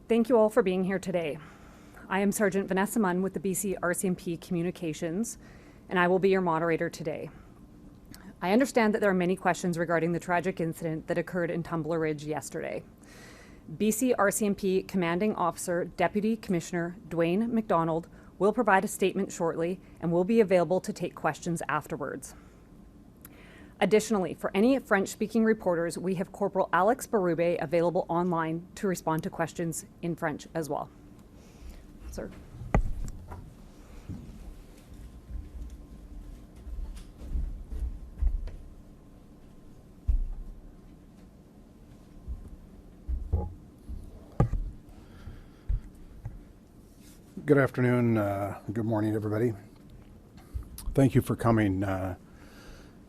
Thank you all for being here today. I am Sergeant Vanessa Munn with the BC RCMP Communications, and I will be your moderator today. I understand that there are many questions regarding the tragic incident that occurred in Tumbler Ridge yesterday. BC RCMP Commanding Officer Deputy Commissioner Dwayne MacDonald will provide a statement shortly and will be available to take questions afterwards. Additionally, for any French-speaking reporters, we have Corporal Alex Barube available online to respond to questions in French as well. Sir. Good afternoon, good morning, everybody. Thank you for coming.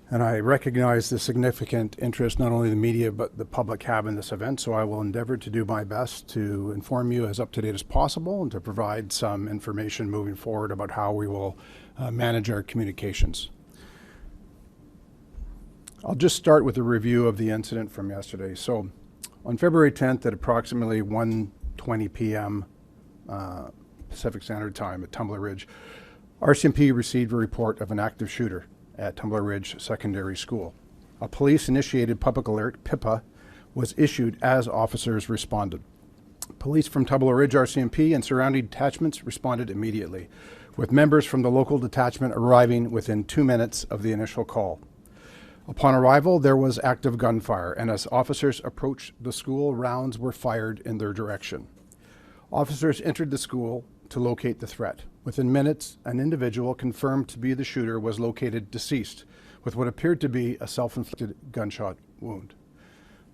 And I recognize the significant interest not only the media but the public have in this event, so I will endeavor to do my best to inform you as up to date as possible and to provide some information moving forward about how we will manage our communications. I'll just start with a review of the incident from yesterday. So on February 10th at approximately 1:20 p.m. Pacific Standard Time at Tumbler Ridge, RCMP received a report of an active shooter at Tumbler Ridge Secondary School. A police-initiated public alert, PIPA, was issued as officers responded. Police from Tumbler Ridge RCMP and surrounding detachments responded immediately, with members from the local detachment arriving within 2 minutes of the initial call. Upon arrival, there was active gunfire, and as officers approached the school, rounds were fired in their direction. Officers entered the school to locate the threat. Within minutes, an individual confirmed to be the shooter was located deceased with what appeared to be a self-inflicted gunshot wound.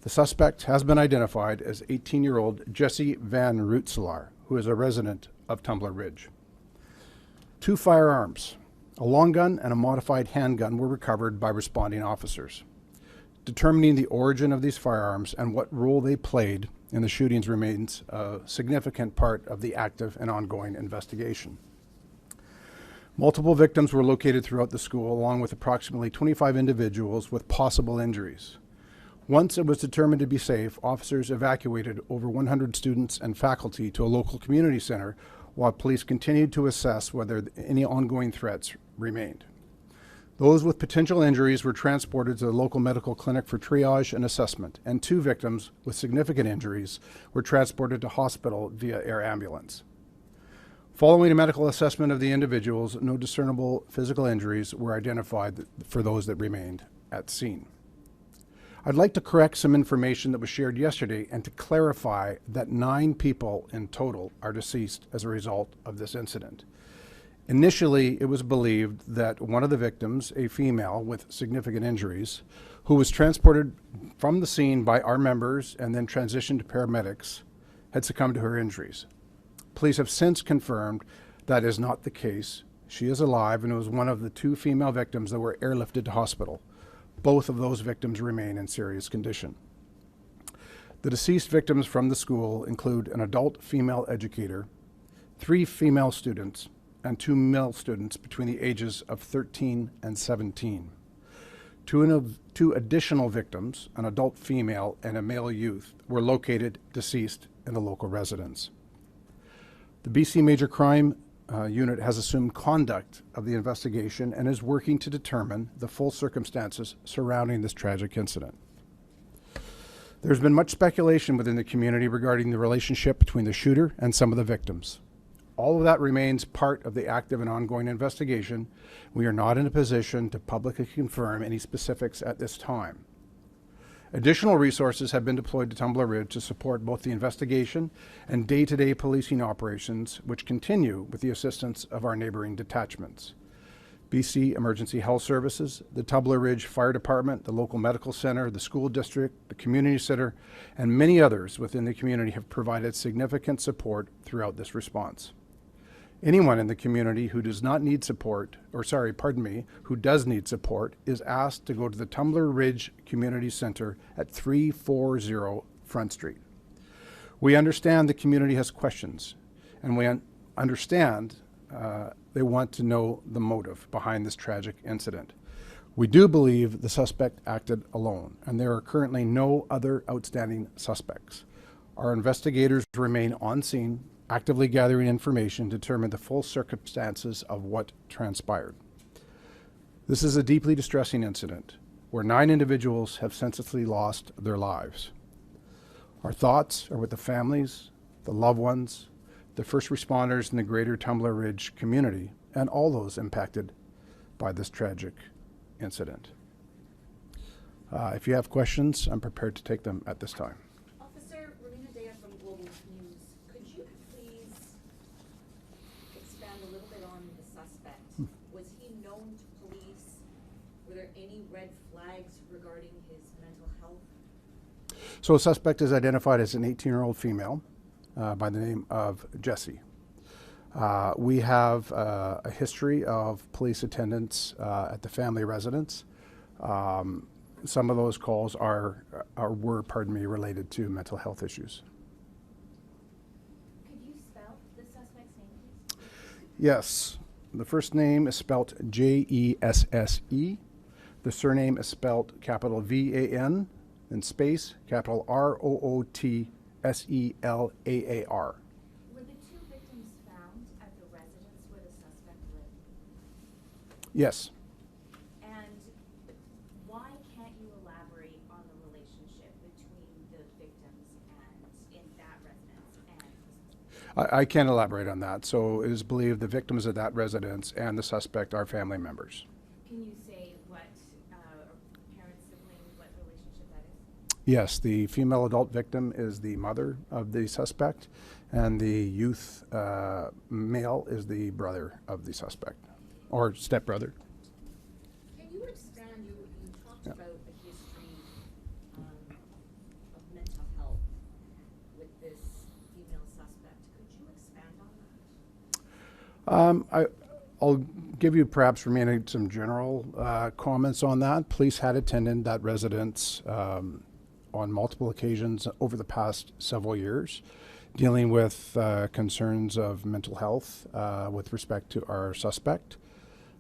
The suspect has been identified as 18-year-old Jesse Van Rootselaar, who is a resident of Tumbler Ridge. 2 firearms, a long gun and a modified handgun, were recovered by responding officers. Determining the origin of these firearms and what role they played in the shootings remains a significant part of the active and ongoing investigation. Multiple victims were located throughout the school, along with approximately 25 individuals with possible injuries. Once it was determined to be safe, officers evacuated over 100 students and faculty to a local community center, while police continued to assess whether any ongoing threats remained. Those with potential injuries were transported to the local medical clinic for triage and assessment, and 2 victims with significant injuries were transported to hospital via air ambulance. Following a medical assessment of the individuals, no discernible physical injuries were identified for those that remained at scene. I'd like to correct some information that was shared yesterday and to clarify that 9 people in total are deceased as a result of this incident. Initially, it was believed that one of the victims, a female with significant injuries, who was transported from the scene by our members and then transitioned to paramedics, had succumbed to her injuries. Police have since confirmed that is not the case. She is alive and was one of the 2 female victims that were airlifted to hospital. Both of those victims remain in serious condition. The deceased victims from the school include an adult female educator, 3 female students, and 2 male students between the ages of 13 and 17. 2 additional victims, an adult female and a male youth, were located deceased in a local residence. The BC Major Crime Unit has assumed conduct of the investigation and is working to determine the full circumstances surrounding this tragic incident. There's been much speculation within the community regarding the relationship between the shooter and some of the victims. All of that remains part of the active and ongoing investigation. We are not in a position to publicly confirm any specifics at this time. Additional resources have been deployed to Tumbler Ridge to support both the investigation and day-to-day policing operations, which continue with the assistance of our neighboring detachments. BC Emergency Health Services, the Tumbler Ridge Fire Department, the local medical center, the school district, the community center, and many others within the community have provided significant support throughout this response. Anyone in the community who does not need support, who does need support, is asked to go to the Tumbler Ridge Community Center at 340 Front Street. We understand the community has questions, and we understand they want to know the motive behind this tragic incident. We do believe the suspect acted alone, and there are currently no other outstanding suspects. Our investigators remain on scene, actively gathering information to determine the full circumstances of what transpired. This is a deeply distressing incident where 9 individuals have senselessly lost their lives. Our thoughts are with the families, the loved ones, the first responders in the greater Tumbler Ridge community, and all those impacted by this tragic incident. If you have questions, I'm prepared to take them at this time. Officer Romina Dea from Global News. Could you please expand a little bit on the suspect? Was he known to police? Were there any red flags regarding his mental health? So a suspect is identified as an 18-year-old female by the name of Jessie. We have a history of police attendance at the family residence. Some of those calls were related to mental health issues. Could you spell the suspect's name, please? Yes, the first name is spelt Jesse. The surname is spelt capital VAN, then space, capital ROOTSELAAR. Were the 2 victims found at the residence where the suspect lived? Yes. And why can't you elaborate on the relationship between the victims and in that residence and the suspect? I can't elaborate on that. So it is believed the victims of that residence and the suspect are family members. Can you say what parent, sibling, what relationship that is? Yes, the female adult victim is the mother of the suspect, and the youth male is the brother of the suspect, or stepbrother. Can you expand, you talked about the history of mental health with this female suspect. Could you expand on that? I'll give you perhaps remaining some general comments on that. Police had attended that residence on multiple occasions over the past several years, dealing with concerns of mental health with respect to our suspect.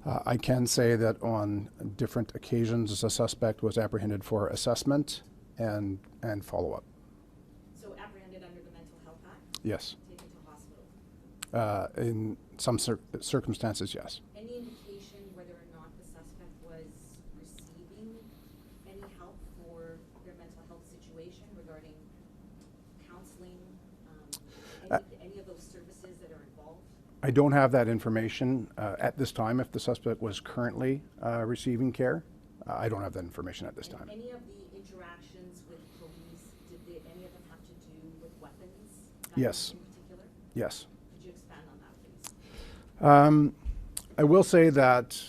I can say that on different occasions, the suspect was apprehended for assessment and follow-up. So apprehended under the Mental Health Act? Yes. Taken to hospital? In some circumstances, yes. Any indication whether or not the suspect was receiving any help for their mental health situation regarding counseling, any of those services that are involved? I don't have that information at this time if the suspect was currently receiving care. I don't have that information at this time. Any of the interactions with police, any of them have to do with weapons? Yes. In particular? Yes. Could you expand on that, please? I will say that,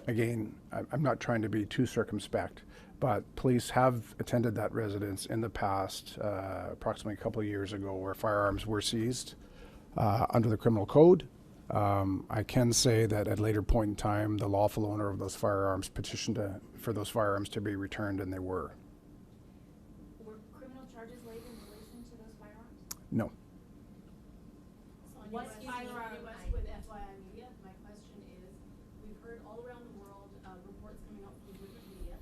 again, I'm not trying to be too circumspect, but police have attended that residence in the past, approximately a couple of years ago, where firearms were seized under the criminal code. I can say that at a later point in time, the lawful owner of those firearms petitioned for those firearms to be returned, and they were. Were criminal charges laid in relation to those firearms? No. What firearm? With FYI media, my question is, we've heard all around the world, reports coming out from different media,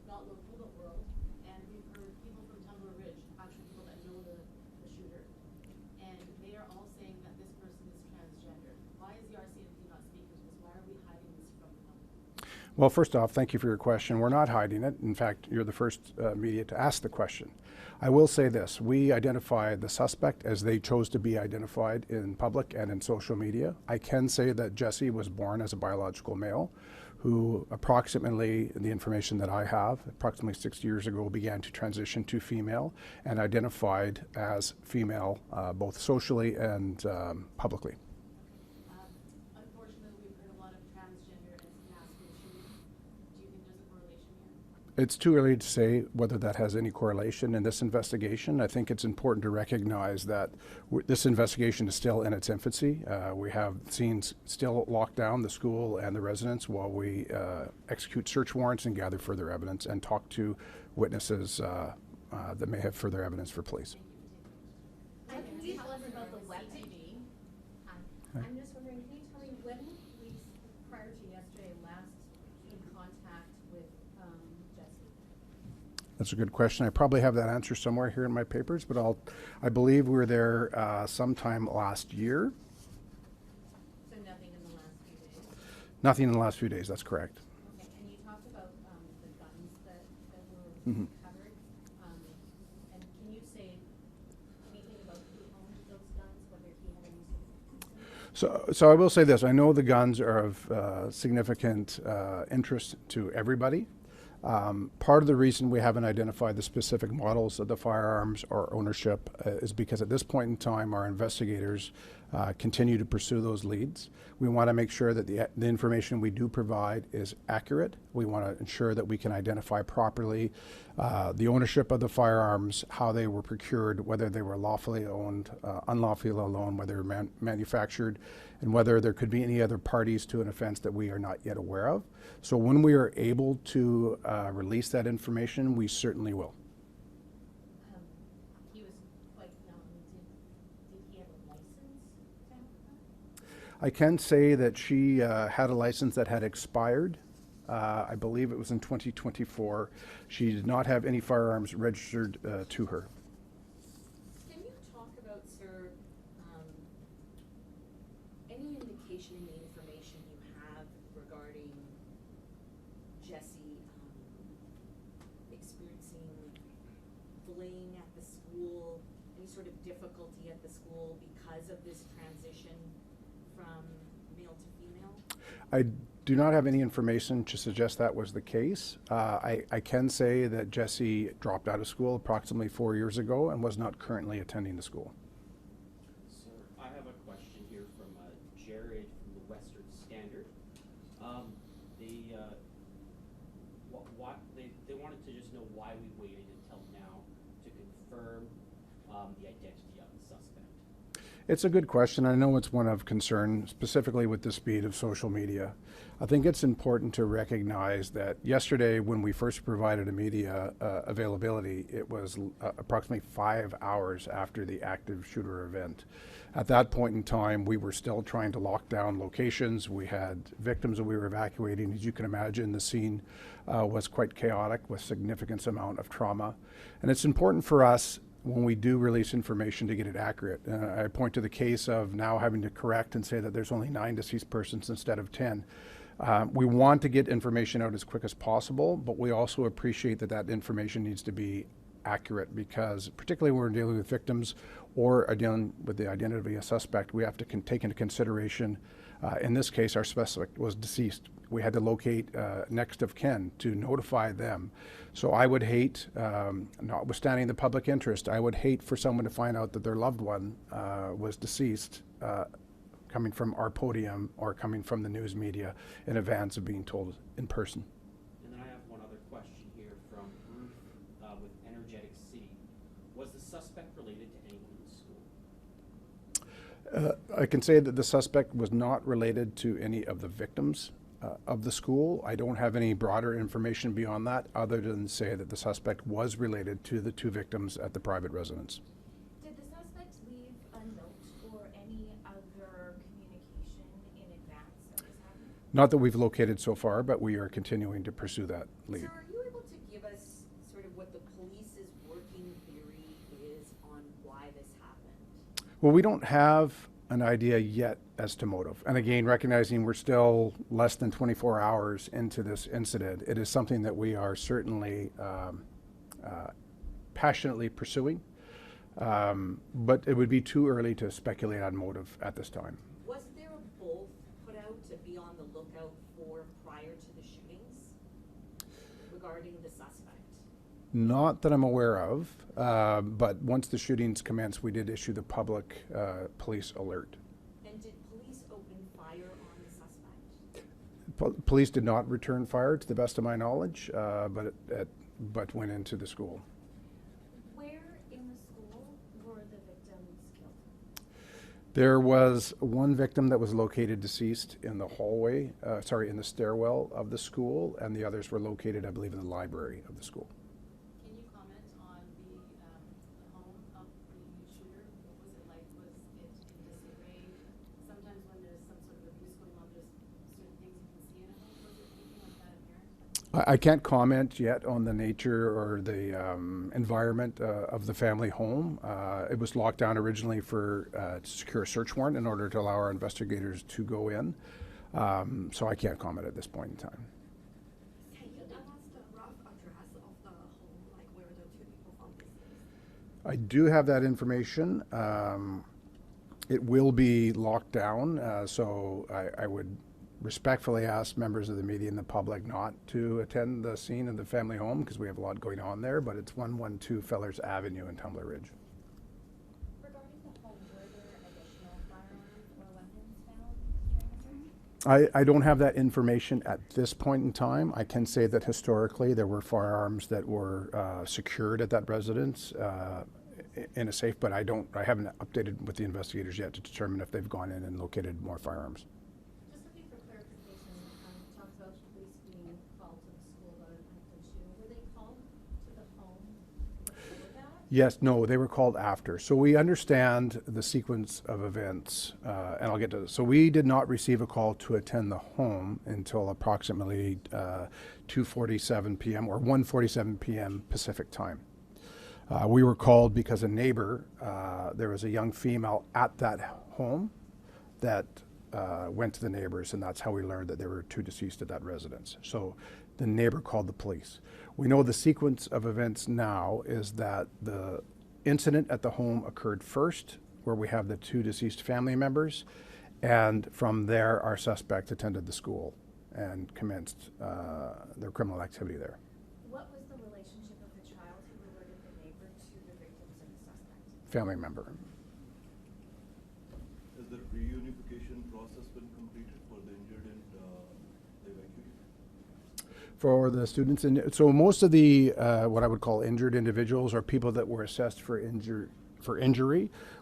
not local but world, and we've heard people from Tumbler Ridge, actually people that know the shooter, and they are all saying that this person is transgender. Why is the RCMP not speaking to this? Why are we hiding this from the public? Well, first off, thank you for your question. We're not hiding it. In fact, you're the first media to ask the question. I will say this. We identified the suspect as they chose to be identified in public and in social media. I can say that Jesse was born as a biological male who approximately, the information that I have, approximately 6 years ago began to transition to female and identified as female both socially and publicly. Unfortunately, we've heard a lot of transgender as mass shootings. Do you think there's a correlation here? It's too early to say whether that has any correlation in this investigation. I think it's important to recognize that this investigation is still in its infancy. We have scenes still locked down, the school and the residence, while we execute search warrants and gather further evidence and talk to witnesses that may have further evidence for police. Can you tell us about the weapon? I'm just wondering, can you tell me when police, prior to yesterday, last in contact with Jesse? That's a good question. I probably have that answer somewhere here in my papers, but I believe we were there sometime last year. So nothing in the last few days? Nothing in the last few days, that's correct. Okay, and you talked about the guns that were Mhm. recovered. And can you say anything about who owned those guns, whether he had any sort of consent? So I will say this, I know the guns are of significant interest to everybody. Part of the reason we haven't identified the specific models of the firearms or ownership is because at this point in time, our investigators continue to pursue those leads. We want to make sure that the information we do provide is accurate. We want to ensure that we can identify properly the ownership of the firearms, how they were procured, whether they were lawfully owned, unlawfully owned, whether they were manufactured, and whether there could be any other parties to an offense that we are not yet aware of. So when we are able to release that information, we certainly will. He was quite young. Did he have a license to have that? I can say that she had a license that had expired. I believe it was in 2024. She did not have any firearms registered to her. Can you talk about, sir, any indication in the information you have regarding Jesse experiencing bullying at the school, any sort of difficulty at the school because of this transition from male to female? I do not have any information to suggest that was the case. I can say that Jesse dropped out of school approximately 4 years ago and was not currently attending the school. Sir, I have a question here from Jared from the Western Standard. They wanted to just know why we waited until now to confirm the identity of the suspect. It's a good question. I know it's one of concern, specifically with the speed of social media. I think it's important to recognize that yesterday, when we first provided a media availability, it was approximately 5 hours after the active shooter event. At that point in time, we were still trying to lock down locations. We had victims that we were evacuating. As you can imagine, the scene was quite chaotic with significant amount of trauma. And it's important for us when we do release information to get it accurate. I point to the case of now having to correct and say that there's only 9 deceased persons instead of 10. We want to get information out as quick as possible, but we also appreciate that that information needs to be accurate, because particularly when we're dealing with victims or are dealing with the identity of a suspect, we have to take into consideration, in this case, our suspect was deceased. We had to locate next of kin to notify them. So I would hate, notwithstanding the public interest, I would hate for someone to find out that their loved one was deceased coming from our podium or coming from the news media in advance of being told in person. And then I have one other question here from Ruth with Energetic City. Was the suspect related to anyone in the school? I can say that the suspect was not related to any of the victims of the school. I don't have any broader information beyond that, other than say that the suspect was related to the 2 victims at the private residence. Did the suspect leave a note or any other communication in advance of this happening? Not that we've located so far, but we are continuing to pursue that lead. Sir, are you able to give us sort of what the police's working theory is on why this happened? Well, we don't have an idea yet as to motive. And again, recognizing we're still less than 24 hours into this incident, it is something that we are certainly passionately pursuing. But it would be too early to speculate on motive at this time. Was there a bolt put out to be on the lookout for prior to the shootings regarding the suspect? Not that I'm aware of, but once the shootings commenced, we did issue the public police alert. And did police open fire on the suspect? Police did not return fire, to the best of my knowledge, but went into the school. Where in the school were the victims killed? There was one victim that was located deceased in the hallway, in the stairwell of the school, and the others were located, I believe, in the library of the school. Can you comment on the home of the shooter? What was it like? Was it in disarray? Sometimes when there's some sort of abuse going on, there's certain things you can see in a home. Was it anything like that apparent? I can't comment yet on the nature or the environment of the family home. It was locked down originally for to secure a search warrant in order to allow our investigators to go in. So I can't comment at this point in time. Can you tell us the rough address of the home, like where the two people found deceased? I do have that information. It will be locked down, so I would respectfully ask members of the media and the public not to attend the scene of the family home because we have a lot going on there, but it's 112 Fellers Avenue in Tumbler Ridge. Regarding the home, were there additional firearms or weapons found during the search? I don't have that information at this point in time. I can say that historically there were firearms that were secured at that residence in a safe, but I haven't updated with the investigators yet to determine if they've gone in and located more firearms. Just looking for clarification, you talked about police being called to the school about an active shooting. Were they called to the home before that? Yes, no, they were called after. So we understand the sequence of events, and I'll get to this. So we did not receive a call to attend the home until approximately 2:47 p.m. or 1:47 p.m. Pacific time. We were called because a neighbor, there was a young female at that home that went to the neighbors, and that's how we learned that there were two deceased at that residence. So the neighbor called the police. We know the sequence of events now is that the incident at the home occurred first, where we have the two deceased family members, and from there our suspect attended the school and commenced their criminal activity there. What was the relationship of the child who alerted the neighbor to the victims and the suspect? Family member. Has the reunification process been completed for the injured and the evacuees? For the students, so most of the what I would call injured individuals are people that were assessed for injury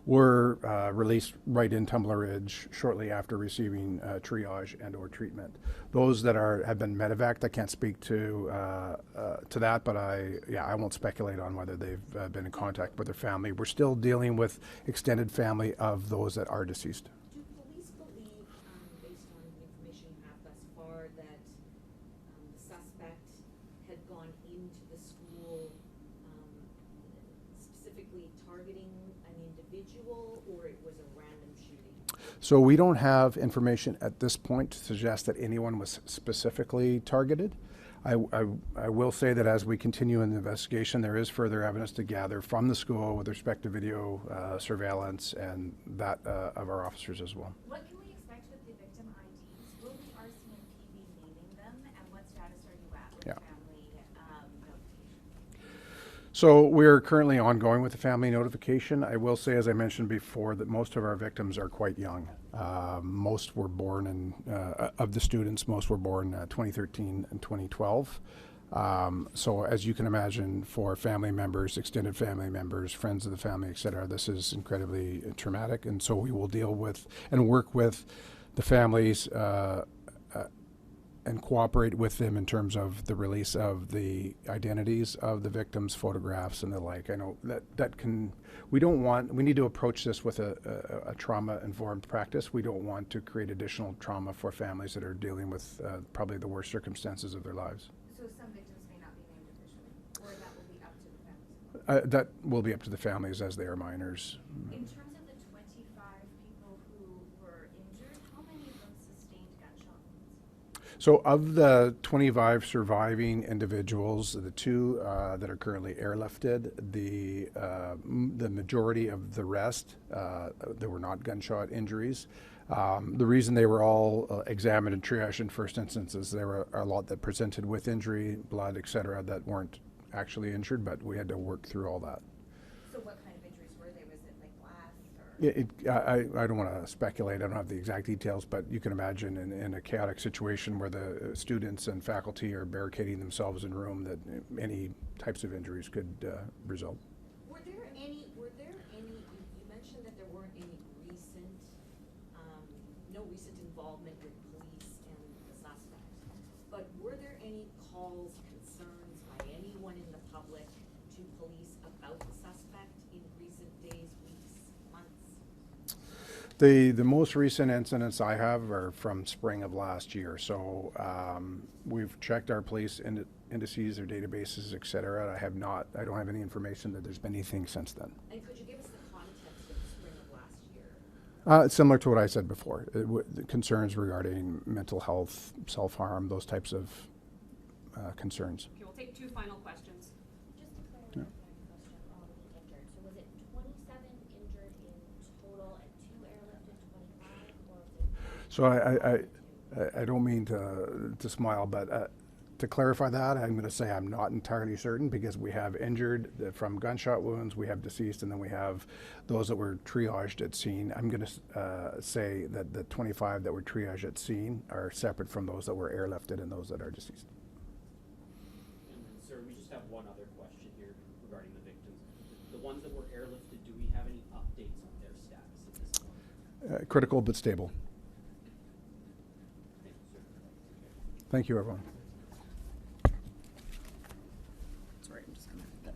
were released right in Tumbler Ridge shortly after receiving triage and or treatment. Those that have been medevaced, I can't speak to that, but I won't speculate on whether they've been in contact with their family. We're still dealing with extended family of those that are deceased. Do police believe, based on the information you have thus far, that the suspect had gone into the school specifically targeting an individual, or it was a random shooting? So we don't have information at this point to suggest that anyone was specifically targeted. I will say that as we continue in the investigation, there is further evidence to gather from the school with respect to video surveillance and that of our officers as well. What can we expect with the victim IDs? Will the RCMP be naming them, and what status are you at with Yeah. family notification? So we're currently ongoing with the family notification. I will say, as I mentioned before, that most of our victims are quite young. Most were born of the students, most were born 2013 and 2012. So as you can imagine, for family members, extended family members, friends of the family, et cetera, this is incredibly traumatic. And so we will deal with and work with the families and cooperate with them in terms of the release of the identities of the victims, photographs, and the like. I know we need to approach this with a trauma-informed practice. We don't want to create additional trauma for families that are dealing with probably the worst circumstances of their lives. So some victims may not be named officially, or that will be up to the families? That will be up to the families as they are minors. In terms of the 25 people who were injured, how many of them sustained gunshot wounds? So of the 25 surviving individuals, the two that are currently airlifted, the majority of the rest, there were not gunshot injuries. The reason they were all examined and triaged in first instance is there were a lot that presented with injury, blood, et cetera, that weren't actually injured, but we had to work through all that. So what kind of injuries were they? Was it like glass or? I don't want to speculate. I don't have the exact details, but you can imagine in a chaotic situation where the students and faculty are barricading themselves in a room that any types of injuries could result. You mentioned that there weren't any no recent involvement with police and the suspect, but were there any calls, concerns by anyone in the public to police about the suspect in recent days, weeks, months? The most recent incidents I have are from spring of last year. So we've checked our police indices, their databases, et cetera. I don't have any information that there's been anything since then. And could you give us the context of the spring of last year? Similar to what I said before, the concerns regarding mental health, self-harm, those types of concerns. Okay, we'll take 2 final questions. Just to clarify my question on the injured, so was it 27 injured in total and 2 airlifted, 25, or was it? So I don't mean to smile, but to clarify that, I'm going to say I'm not entirely certain, because we have injured from gunshot wounds, we have deceased, and then we have those that were triaged at scene. I'm going to say that the 25 that were triaged at scene are separate from those that were airlifted and those that are deceased. And then, sir, we just have one other question here regarding the victims. The ones that were airlifted, do we have any updates on their status at this point? Critical but stable. Thank you, sir. Thank you, everyone. Sorry, I'm just gonna, I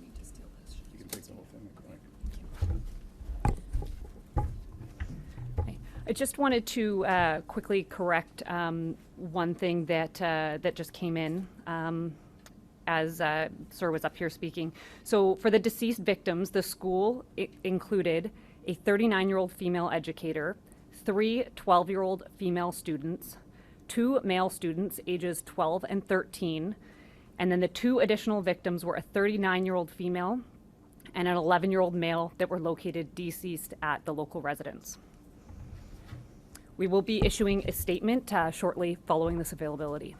need to steal this. You can take the whole thing. I just wanted to quickly correct one thing that just came in as Sir was up here speaking. So for the deceased victims, the school included a 39-year-old female educator, 3 12-year-old female students, 2 male students ages 12 and 13, and then the 2 additional victims were a 39-year-old female and an 11-year-old male that were located deceased at the local residence. We will be issuing a statement shortly following this availability.